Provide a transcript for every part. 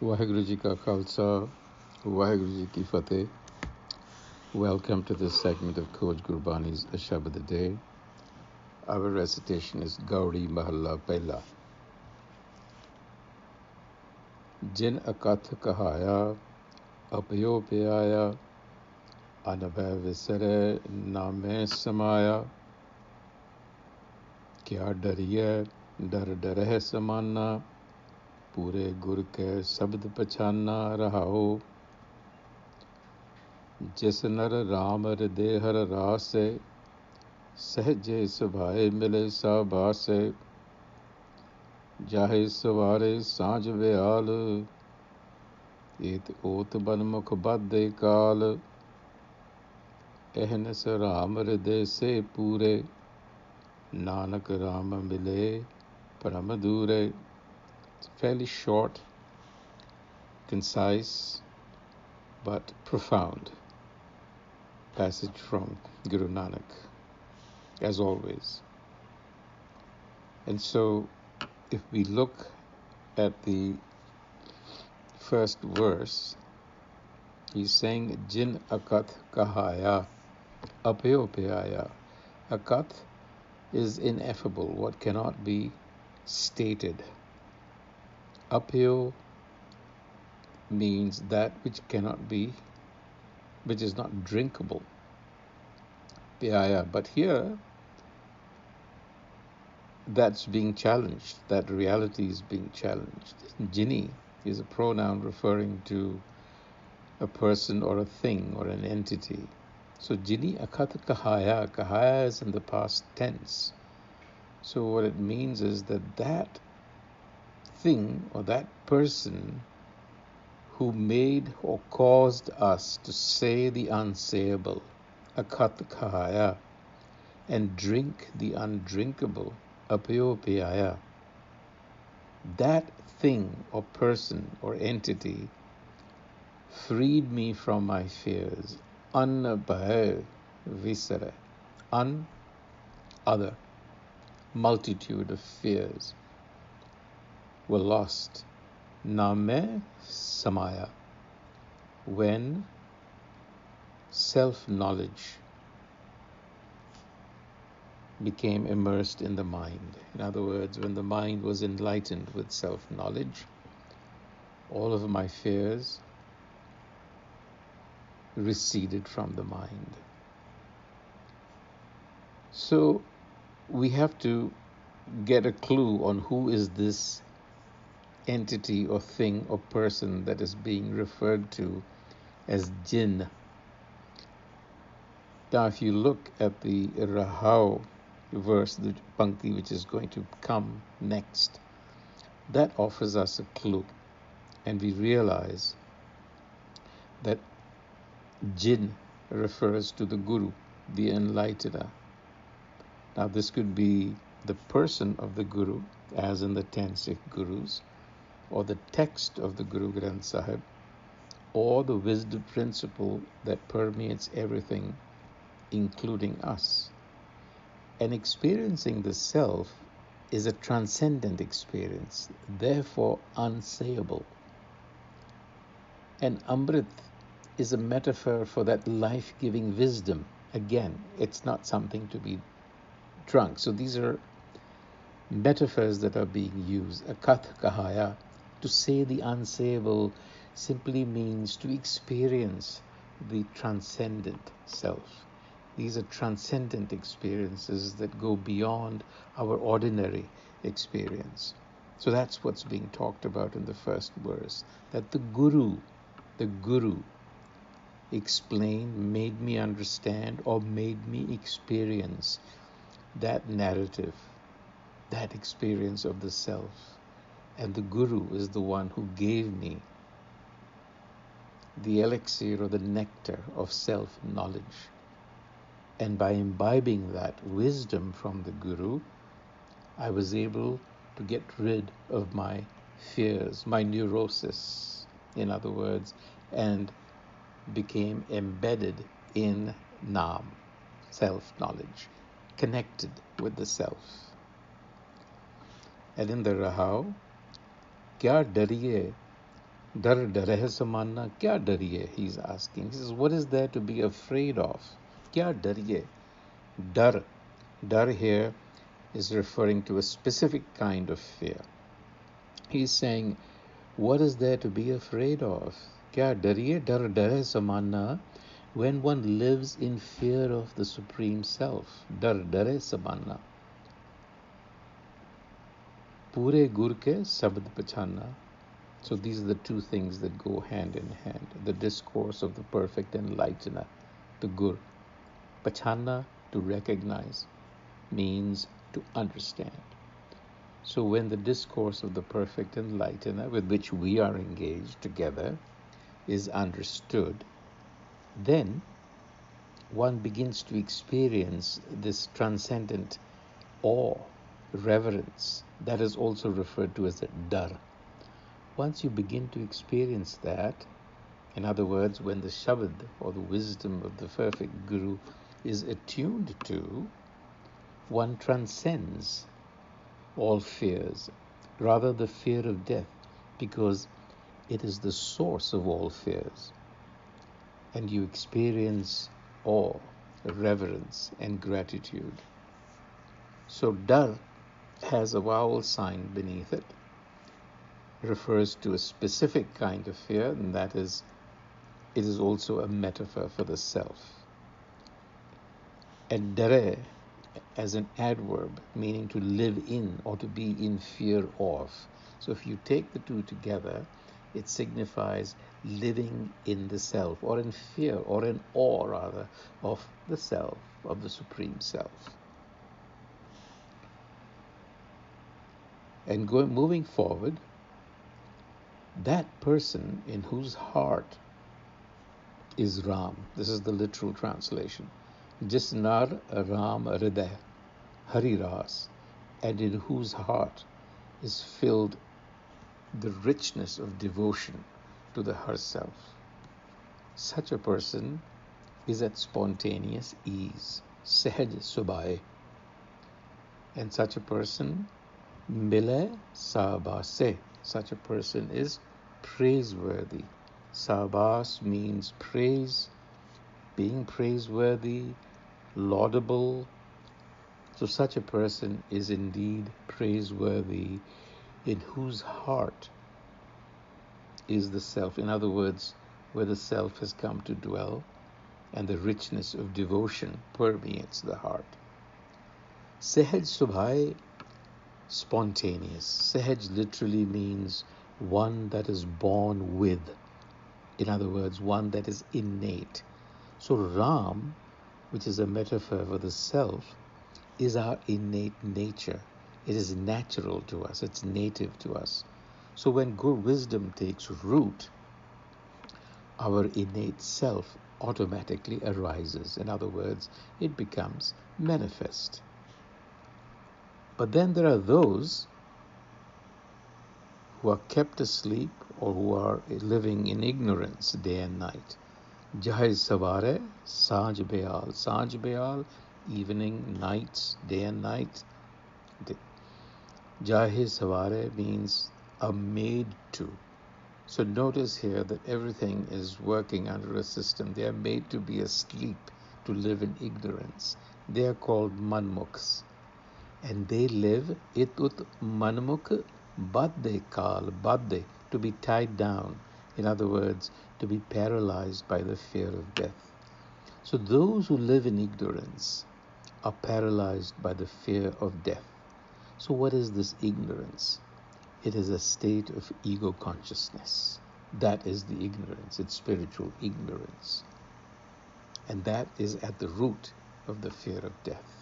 Waheguru Ji Ka Khalsa, Waheguru Ji Ki Fateh. Welcome to this segment of Coach Gurbani's a-sabad-a-day. Our recitation is Gaudi Mahalla Pehla. Jin Akath Kahaya Apio Peeaya, anabhay visare name samaya. Kya dariye dar dareh samana, पूरे गुर के शब्द पछाना रहाओ. जिस नर राम हृदय हर रासे, सहजे सुभाए मिले साबासे. जाहे सवारे सांझ व्याल, एत ओत बनमुख बाधे काल. एहनस राम हृदय से पूरे, नानक राम मिले परम दूरे. It's fairly short, concise, but profound passage from Guru Nanak, as always. And so, if we look at the first verse, he's saying, Jin Akath Kahaya Apio Peeaya. Akath is ineffable, what cannot be stated. Apio means that which cannot be, which is not drinkable. Peeaya. But here, that's being challenged. That reality is being challenged. Jini is a pronoun referring to a person or a thing or an entity. So Jini Akath Kahaya. Kahaya is in the past tense. So what it means is that thing or that person who made or caused us to say the unsayable, Akath Kahaya, and drink the undrinkable, Apio Peeaya. That thing or person or entity freed me from my fears. Anabhay visare. Other. Multitude of fears were lost. Name samaya. When self-knowledge became immersed in the mind. In other words, when the mind was enlightened with self-knowledge, all of my fears receded from the mind. So we have to get a clue on who is this entity or thing or person that is being referred to as Jinn. Now, if you look at the Rahao verse, the Pankti which is going to come next, that offers us a clue. And we realize that Jinn refers to the Guru, the enlightener. Now, this could be the person of the Guru, as in the 10 Sikh Gurus, or the text of the Guru Granth Sahib, or the wisdom principle that permeates everything, including us. And experiencing the self is a transcendent experience, therefore unsayable. And Amrit is a metaphor for that life-giving wisdom. Again, it's not something to be drunk. So these are metaphors that are being used. Akath Kahaya, to say the unsayable, simply means to experience the transcendent self. These are transcendent experiences that go beyond our ordinary experience. So that's what's being talked about in the first verse, that the Guru explained, made me understand, or made me experience that narrative, that experience of the self. And the Guru is the one who gave me the elixir or the nectar of self-knowledge. And by imbibing that wisdom from the Guru, I was able to get rid of my fears, my neurosis, in other words, and became embedded in Nam, self-knowledge, connected with the self. And in the Rahao, Kya dariye Dar dareh samanna, kya dariye? He's asking. He says, what is there to be afraid of? Kya dariye? Dar. Dar here is referring to a specific kind of fear. He's saying, what is there to be afraid of? Kya dariye? Dar dareh samanna. When one lives in fear of the Supreme Self. Dar dareh samanna. Pure gur ke sabad pachana. So these are the two things that go hand in hand. The discourse of the perfect enlightener, the Gur. Pachana, to recognize, means to understand. So when the discourse of the perfect enlightener, with which we are engaged together, is understood, then one begins to experience this transcendent awe, reverence, that is also referred to as a dar. Once you begin to experience that, in other words, when the Shabad or the wisdom of the perfect Guru is attuned to, one transcends all fears, rather the fear of death, because it is the source of all fears. And you experience awe, reverence, and gratitude. So Dar has a vowel sign beneath it, refers to a specific kind of fear, and that is, it is also a metaphor for the self. And dare as an adverb, meaning to live in or to be in fear of. So if you take the two together, it signifies living in the self, or in fear, or in awe rather, of the self, of the Supreme Self. And moving forward, that person in whose heart is Ram. This is the literal translation. Jis nar Ram hriday, Hari Ras, and in whose heart is filled the richness of devotion to the Har Self. Such a person is at spontaneous ease, sehaj subhaye. And such a person, mile saabase, such a person is praiseworthy. Saabas means praise, being praiseworthy, laudable. So such a person is indeed praiseworthy, in whose heart is the self. In other words, where the self has come to dwell, and the richness of devotion permeates the heart. Sehaj subhai, spontaneous. Sehaj literally means one that is born with. In other words, one that is innate. So Ram, which is a metaphor for the self, is our innate nature. It is natural to us. It's native to us. So when good wisdom takes root, our innate self automatically arises. In other words, it becomes manifest. But then there are those who are kept asleep or who are living in ignorance day and night. Jai savare, Sanj Beal. Sanj Beal, evening, nights, day and night. Jai savare means a made to. So notice here that everything is working under a system. They are made to be asleep, to live in ignorance. They are called manmukhs. And they live itut manmukh badde kal, badde, to be tied down. In other words, to be paralyzed by the fear of death. So those who live in ignorance are paralyzed by the fear of death. So what is this ignorance? It is a state of ego consciousness. That is the ignorance. It's spiritual ignorance. And that is at the root of the fear of death.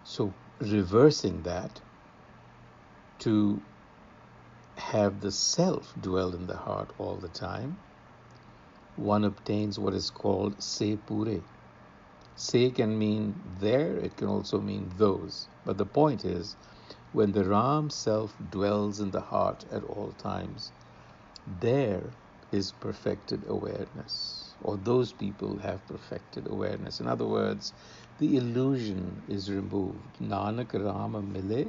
So reversing that to have the self dwell in the heart all the time, one obtains what is called se pure. Se can mean there, it can also mean those. But the point is, when the Ram self dwells in the heart at all times, there is perfected awareness, or those people have perfected awareness. In other words, the illusion is removed. Nanak Rama mile,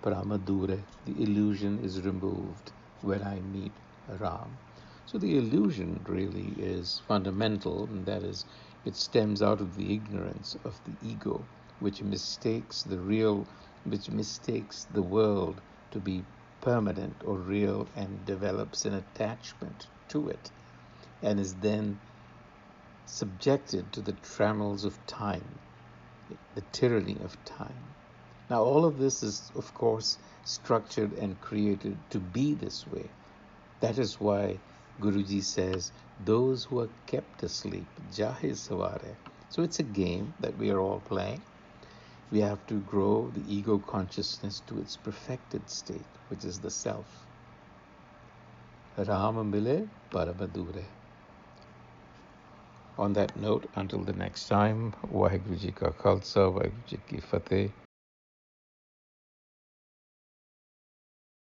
Parama dure. The illusion is removed. when I meet Ram. So the illusion really is fundamental, and that is, it stems out of the ignorance of the ego, which mistakes the real, which mistakes the world to be permanent or real and develops an attachment to it, and is then subjected to the trammels of time, the tyranny of time. Now, all of this is, of course, structured and created to be this way. That is why Guruji says, those who are kept asleep, jahe savare. So it's a game that we are all playing. We have to grow the ego consciousness to its perfected state, which is the self. Rama mile parama dure. On that note, until the next time, Waheguru Ji Ka Khalsa, Waheguru Ji Ki Fateh.